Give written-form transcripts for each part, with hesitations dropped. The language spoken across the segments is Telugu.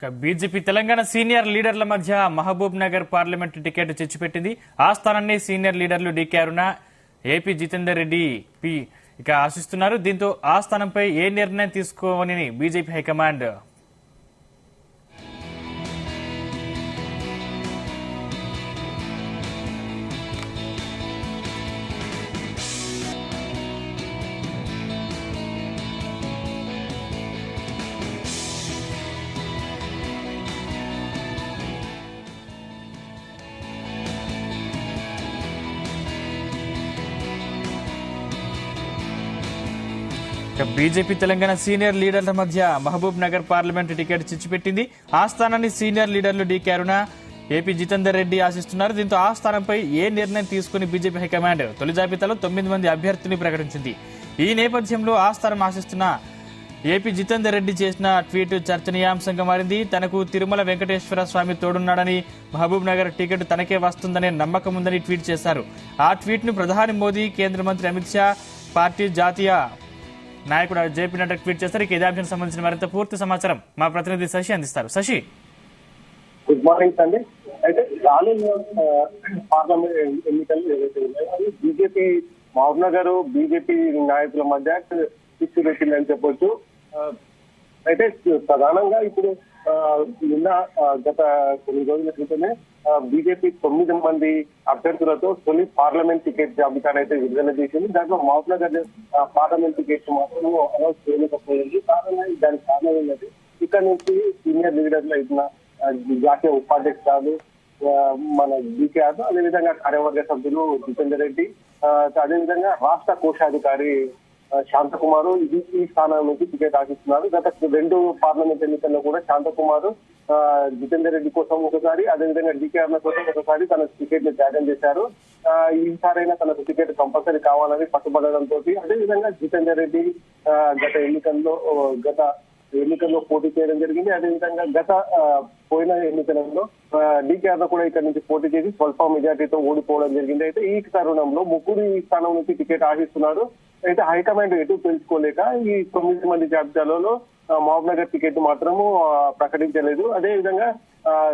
బీజేపీ తెలంగాణ సీనియర్ లీడర్ల మధ్య మహబూబ్ నగర్ పార్లమెంటు టికెట్ చిచ్చుపెట్టింది. ఆ స్థానాన్ని సీనియర్ లీడర్లు డీకే అరుణ, ఏపీ జితేందర్ రెడ్డి ఆశిస్తున్నారు. దీంతో ఆ స్థానంపై ఏ నిర్ణయం తీసుకోవని BJP high command BJP Telangana senior లీడర్ల మధ్య మహబూబ్ నగర్ పార్లమెంటు టికెట్ చిచ్చుపెట్టింది. ఆ స్థానాన్ని సీనియర్ లీడర్లు డీకే అరుణ, ఏపీ జితేందర్ రెడ్డి ఆశిస్తున్నారు. దీంతో ఆ స్థానంపై ఏ నిర్ణయం తీసుకుని బీజేపీ హైకమాండ్ తొలి జాబితాలో 9 మంది అభ్యర్థుల్ని ప్రకటించింది. ఈ నేపథ్యంలో ఆ స్థానం ఆశిస్తున్న ఏపీ జితేందర్ రెడ్డి చేసిన ట్వీట్ చర్చనీయాంశంగా మారింది. తనకు తిరుమల వెంకటేశ్వర స్వామి తోడున్నాడని, మహబూబ్ నగర్ టికెట్ తనకే వస్తుందనే నమ్మకం ఉందని ట్వీట్ చేశారు. ఆ ట్వీట్ ను ప్రధాని మోదీ, కేంద్ర మంత్రి అమిత్ షా, పార్టీ జాతీయ నాయకుడు జేపీ నడ్డా ట్వీట్ చేస్తారు. ఇదే అంశానికి సంబంధించిన మరింత పూర్తి సమాచారం మా ప్రతినిధి శశి అందిస్తారు. శశి, గుడ్ మార్నింగ్ అండి. అయితే రానున్న పార్లమెంట్ ఎన్నికలు ఏవైతే ఉన్నాయో బీజేపీ మహబూబ్ నగర్ బీజేపీ నాయకుల మధ్య చిచ్చు పెట్టిందని చెప్పొచ్చు. అయితే ప్రధానంగా ఇప్పుడు నిన్న గత కొన్ని రోజుల క్రితమే బీజేపీ 9 మంది అభ్యర్థులతో తొలి పార్లమెంట్ టికెట్ జాబితానైతే విడుదల చేసింది. దాంట్లో మహబూబ్ నగర్ పార్లమెంట్ టికెట్ మాత్రం అనౌన్స్ చేయలేకపోయింది. దానికి కారణం ఏంటంటే ఇక్కడ నుంచి సీనియర్ లీడర్లు అయిన జాతీయ ఉపాధ్యక్షురాలు మన డీకే అరుణ, అదేవిధంగా కార్యవర్గ సభ్యులు జితేందర్ రెడ్డి, అదేవిధంగా రాష్ట్ర కోశాధికారి శాంతకుమార్ ఈ స్థానం నుంచి టికెట్ ఆశిస్తున్నారు. గత 2 పార్లమెంట్ ఎన్నికల్లో కూడా శాంతకుమార్ జితేందర్ రెడ్డి కోసం ఒకసారి, అదేవిధంగా డీకే అరుణ కోసం ఒకసారి తన టికెట్ ని త్యాగం చేశారు. ఈసారైనా తనకు టికెట్ కంపల్సరీ కావాలని పట్టుబడడంతో అదేవిధంగా జితేందర్ రెడ్డి గత ఎన్నికల్లో పోటీ చేయడం జరిగింది. అదేవిధంగా పోయిన ఎన్నికలలో డీకే అరుణ కూడా ఇక్కడ నుంచి పోటీ చేసి స్వల్ప మెజార్టీతో ఓడిపోవడం జరిగింది. అయితే ఈ తరుణంలో ముగ్గురు ఈ స్థానం నుంచి టికెట్ ఆశిస్తున్నారు. అయితే హైకమాండ్ ఎటు తెలుసుకోలేక ఈ 9 మంది జాబితాలలో మహబూబ్ నగర్ టికెట్ మాత్రము ప్రకటించలేదు. అదేవిధంగా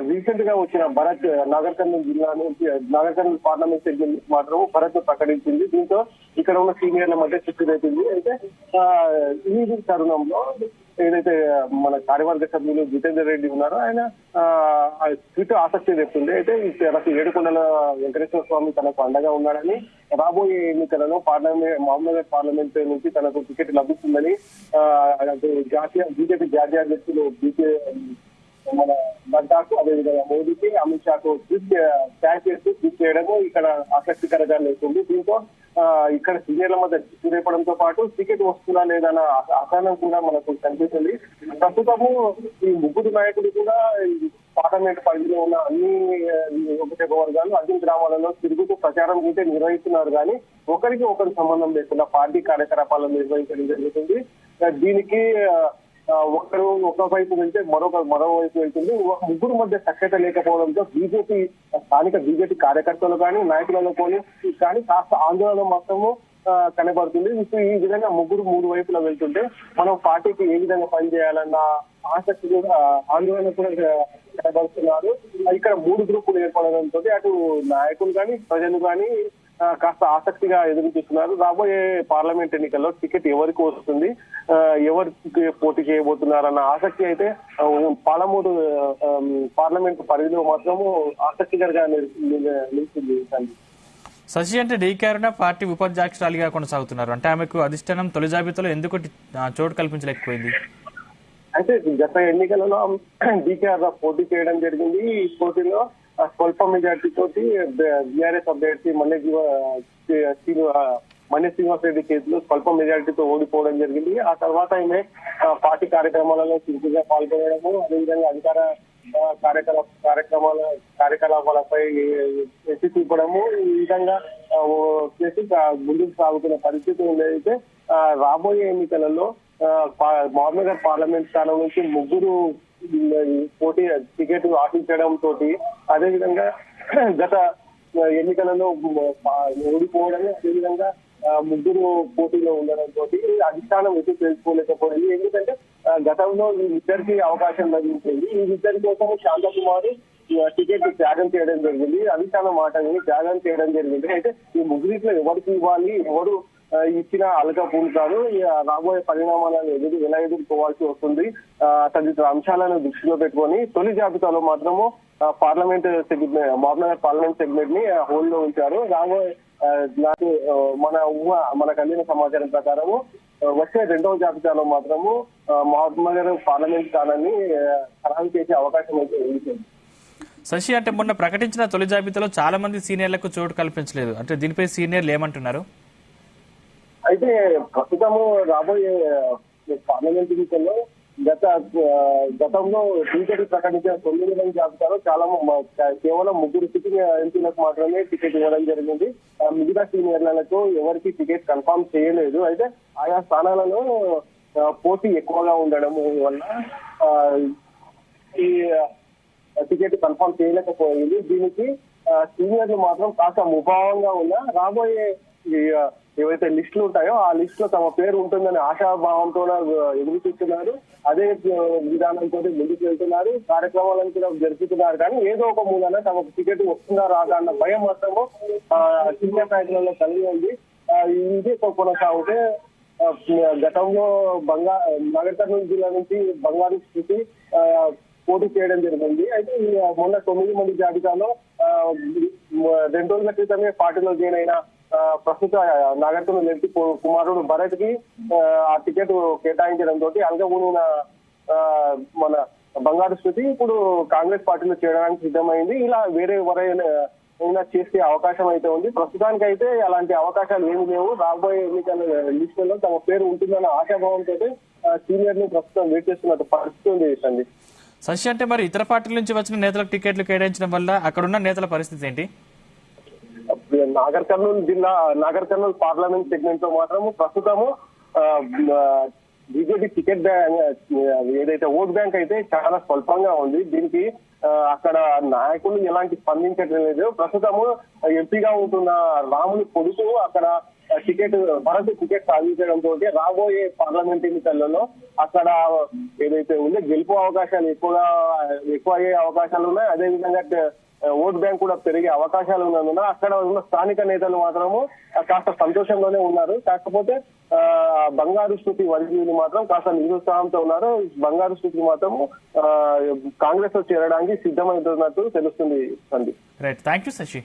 రీసెంట్ గా వచ్చిన భరత్ నాగర్ కర్నూలు జిల్లా నుంచి నాగర్ కర్నూలు పార్లమెంట్ సెగ్మెంట్ మాత్రం భరత్ ప్రకటించింది. దీంతో ఇక్కడ ఉన్న సీనియర్ల మధ్య చిచ్చు రేపింది. అయితే ఈ తరుణంలో ఏదైతే మన కార్యవర్గ సభ్యులు జితేందర్ రెడ్డి ఉన్నారో ఆయన ట్వీట్ ఆసక్తి చెప్తుంది. అయితే తనకు ఏడుకొండల వెంకటేశ్వర స్వామి తనకు అండగా ఉన్నాడని, రాబోయే ఎన్నికలలో మహబూబ్ నగర్ పార్లమెంట్ నుంచి తనకు టికెట్ లభిస్తుందని బీజేపీ జాతీయ అధ్యక్షులు మన నడ్డాకు, అదేవిధంగా మోదీకి, అమిత్ షాకు ట్యాగ్ చేస్తూ ట్వీట్ చేయడము ఇక్కడ ఆసక్తికరంగా లేకుంది. దీంతో ఇక్కడ సీనియర్ల మధ్య చిచ్చు రేపడంతో పాటు టికెట్ వస్తుందా లేదన్న అసహనం కూడా మనకు కనిపిస్తుంది. ప్రస్తుతము ఈ ముగ్గురు నాయకులు కూడా పార్లమెంట్ పరిధిలో ఉన్న అన్ని నియోజకవర్గాలు, అన్ని గ్రామాలలో తిరుగుతూ ప్రచారం అయితే నిర్వహిస్తున్నారు. కానీ ఒకరికి ఒకరి సంబంధం లేకుండా పార్టీ కార్యకలాపాలను నిర్వహించడం జరుగుతుంది. దీనికి ఒకవైపు వెళ్తే మరోవైపు వెళ్తుంది. ముగ్గురు మధ్య సఖ్యత లేకపోవడంతో స్థానిక బీజేపీ కార్యకర్తలు కానీ నాయకులలో కానీ కాస్త ఆందోళన మొత్తము కనబడుతుంది. ఇప్పుడు ఈ విధంగా ముగ్గురు 3 వైపులా వెళ్తుంటే మనం పార్టీకి ఏ విధంగా పనిచేయాలన్న ఆసక్తి కూడా ఆందోళన కూడా కనబడుతున్నారు. ఇక్కడ 3 గ్రూపులు ఏర్పడడంతో అటు నాయకులు కానీ ప్రజలు కానీ కాస్త ఆసక్తిగా ఎదురు చూస్తున్నారు. రాబోయే పార్లమెంట్ ఎన్నికల్లో టికెట్ ఎవరికి వస్తుంది, ఎవరికి పోటీ చేయబోతున్నారన్న ఆసక్తి అయితే పాలమూరు పార్లమెంట్ పరిధిలో మాత్రము ఆసక్తికరంగా నిలుస్తుంది. శశి, అంటే డీకే అరుణ పార్టీ ఉపాధ్యక్షురాలిగా కొనసాగుతున్నారు. అంటే ఆమెకు అధిష్టానం తొలి జాబితాలో ఎందుకు చోటు కల్పించలేకపోయింది? అయితే గత ఎన్నికలలో డీకే అరుణ పోటీ చేయడం జరిగింది. ఈ పోటీలో స్వల్ప మెజార్టీ తోటి బీఆర్ఎస్ అభ్యర్థి మన్య శ్రీనివాస్ రెడ్డి కేసులో స్వల్ప మెజార్టీతో ఓడిపోవడం జరిగింది. ఆ తర్వాత ఈమె పార్టీ కార్యక్రమాలలో చురుకుగా పాల్గొనడము, అదేవిధంగా అధికార కార్యకలాపాలపై ఎత్తి చూపడము, ఈ విధంగా చేసి ముందుకు సాగుతున్న పరిస్థితి ఉండేదైతే రాబోయే ఎన్నికలలో మహబూబ్ నగర్ పార్లమెంట్ స్థానం నుంచి ముగ్గురు పోటీ టికెట్ ఆశించడం తోటి, అదేవిధంగా గత ఎన్నికలలో ఓడిపోవడమే, అదేవిధంగా ముగ్గురు పోటీలో ఉండడంతో అధిష్టానం ఎటు తెలుసుకోలేకపోయింది. ఎందుకంటే గతంలో ఇద్దరికి అవకాశం లభించింది. ఈ ఇద్దరి కోసం శాంతకుమార్ టికెట్ త్యాగం చేయడం జరిగింది. అధిష్టానం మాట త్యాగం చేయడం జరిగింది. అయితే ఈ ముగ్గురిలో ఎవరికి ఇవ్వాలి, ఎవరు ఇచ్చిన అలకపూలు కాదు, రాబోయే పరిణామాలను ఎలా ఎదుర్కోవాల్సి వస్తుంది తదితర అంశాలను దృష్టిలో పెట్టుకొని తొలి జాబితాలో మాత్రము పార్లమెంట్ మహబూబ్నగర్ పార్లమెంట్ సెగ్మెంట్ ని హోల్డ్ లో ఉంచారు. రాబోయే నాకు మనకు అందిన సమాచారం ప్రకారము వచ్చే రెండవ జాబితాలో మాత్రము మహబూబ్నగర్ పార్లమెంట్ స్థానాన్ని ఖరారు చేసే అవకాశం అయితే ఉంది. శశి, అంటే మొన్న ప్రకటించిన తొలి జాబితాలో చాలా మంది సీనియర్లకు చోటు కల్పించలేదు, అంటే దీనిపై సీనియర్లు ఏమంటున్నారు? అయితే ప్రస్తుతము రాబోయే పార్లమెంట్ ఎన్నికల్లో గతంలో టీకెట్ ప్రకటించిన 9 మంది జాబితాలో కేవలం ముగ్గురు సిట్టింగ్ ఎంపీలకు మాత్రమే టికెట్ ఇవ్వడం జరిగింది. మిగతా సీనియర్లకు ఎవరికి టికెట్ కన్ఫర్మ్ చేయలేదు. అయితే ఆయా స్థానాలలో పోటీ ఎక్కువగా ఉండడం వల్ల ఈ టికెట్ కన్ఫర్మ్ చేయలేకపోయింది. దీనికి సీనియర్లు మాత్రం కాస్త ముభావంగా ఉన్న రాబోయే ఏవైతే లిస్టులు ఉంటాయో ఆ లిస్ట్ లో తమ పేరు ఉంటుందని ఆశాభావంతో ఎదురు చూస్తున్నారు. అదే విధానంతో ముందుకు వెళ్తున్నారు, కార్యక్రమాలను కూడా జరుపుతున్నారు. కానీ ఏదో ఒక మూలన తమకు టికెట్ వస్తుందా రాదా అన్న భయం మాత్రము సీనియర్ నాయకులలో కలిగి ఉంది. ఇదే కొనసాగితే గతంలో నగర్ కర్నూలు జిల్లా నుంచి బంగారు స్థితి పోటీ చేయడం జరిగింది. అయితే మొన్న 9 మంది జాబితాలో 2 రోజుల క్రితమే పార్టీలో జాయిన్ అయిన ప్రస్తుత నగర్ కర్నూలు ఎంపీ కుమారుడు భరత్ కి ఆ టికెట్ కేటాయించడంతో అంగమూలిన మన బంగారు స్థితి ఇప్పుడు కాంగ్రెస్ పార్టీలో చేరడానికి సిద్ధమైంది. ఇలా వేరే ఎవరైనా చేసే అవకాశం అయితే ఉంది. ప్రస్తుతానికి అయితే అలాంటి అవకాశాలు ఏమి లేవు. రాబోయే ఎన్నికల లిస్టులో తమ పేరు ఉంటుందన్న ఆశాభావంతో సీనియర్లు ప్రస్తుతం వెయిట్ చేస్తున్నట్టు పరిస్థితి ఉంది. శశి, అంటే మరి ఇతర పార్టీల నుంచి వచ్చిన నేతలకు టికెట్లు కేటాయించడం వల్ల అక్కడున్న నేతల పరిస్థితి ఏంటి? నాగర్ కర్నూలు పార్లమెంట్ సెగ్మెంట్ లో మాత్రము ప్రస్తుతము బీజేపీ టికెట్ ఏదైతే ఓట్ బ్యాంక్ అయితే చాలా స్వల్పంగా ఉంది. దీనికి అక్కడ నాయకులు ఎలాంటి స్పందించడం లేదు. ప్రస్తుతము ఎంపీగా ఉంటున్న రాములు కొడుకు అక్కడ భరత్ టికెట్ సాధించడంతో రాబోయే పార్లమెంట్ ఎన్నికలలో అక్కడ ఏదైతే ఉందో గెలుపు అవకాశాలు ఎక్కువ అయ్యే అవకాశాలు ఉన్నాయి. అదేవిధంగా ఓట్ బ్యాంక్ కూడా పెరిగే అవకాశాలు ఉన్నందున అక్కడ ఉన్న స్థానిక నేతలు మాత్రము కాస్త సంతోషంలోనే ఉన్నారు. కాకపోతే బంగారు స్థితి వర్గీయులు మాత్రం కాస్త నిరుత్సాహంతో ఉన్నారు. బంగారు స్థితి మాత్రము కాంగ్రెస్ లో చేరడానికి సిద్ధమవుతున్నట్టు తెలుస్తుంది. Right, thank you Shashi.